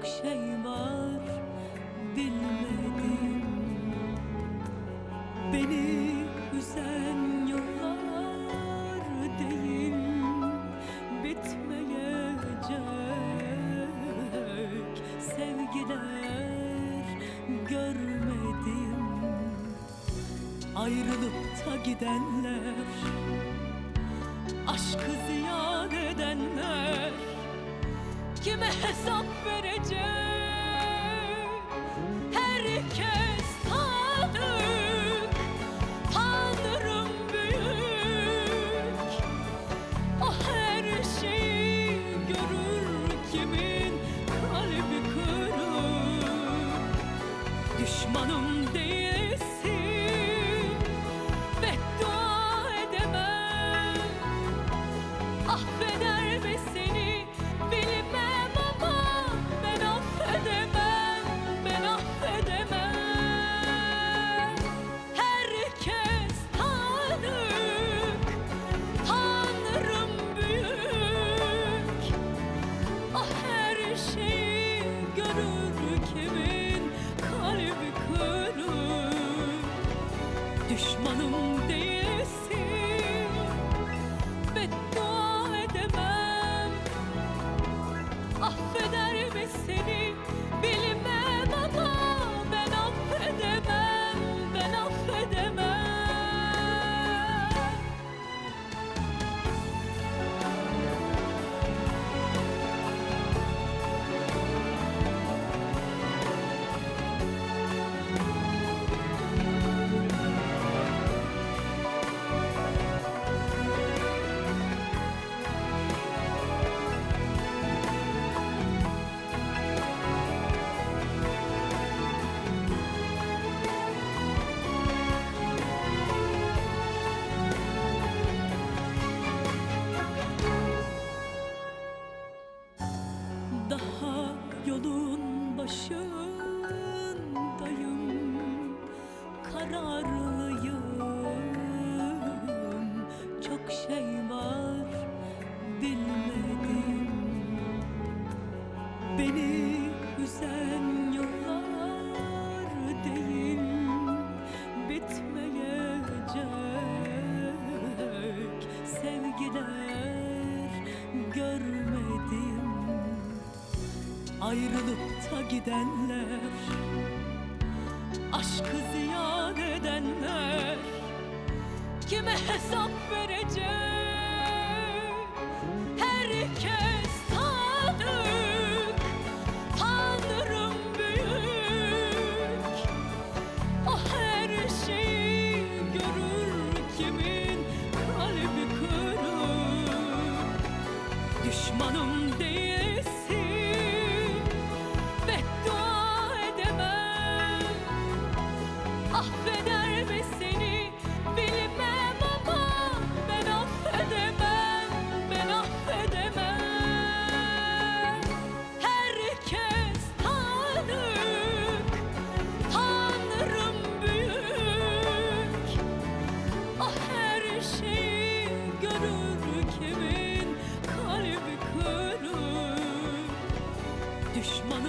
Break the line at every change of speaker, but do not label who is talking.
çok şey var bilmedim. Beni üzen yıllar değil, bitmeyecek sevgiler görmedim. Ayrılıp da gidenler, aşkı ziyan edenler kime hesap verecek? Herkes tanık, Tanrım büyük. O her şeyi görür, kimin kalbi kırık. Düşmanım değilsin, beddua edemem. Affeder mi seni bilmem ama ben affedemem, ben affedemem. Herkes tanık, Tanrım büyük. O her şeyi görür, kimin kalbi kırık. Düşmanım değilsin, beddua edemem. Affeder mi seni bilmem ama ben affedemem, ben affedemem. Daha yolun başındayım, kararlıyım. Çok şey var bilmedim. Beni üzen yıllar değil, bitmeyecek sevgiler görmedim. Ayrılıp da gidenler, aşkı ziyan edenler kime hesap verecek? Herkes tanık, Tanrım büyük. O her şeyi görür, kimin kalbi kırık. Düşmanım değilsin, beddua edemem. Affeder mi seni bilmem ama ben affedemem, ben affedemem. Herkes tanık, Tanrım büyük. O her şeyi görür, kimin kalbi kırık. Düşman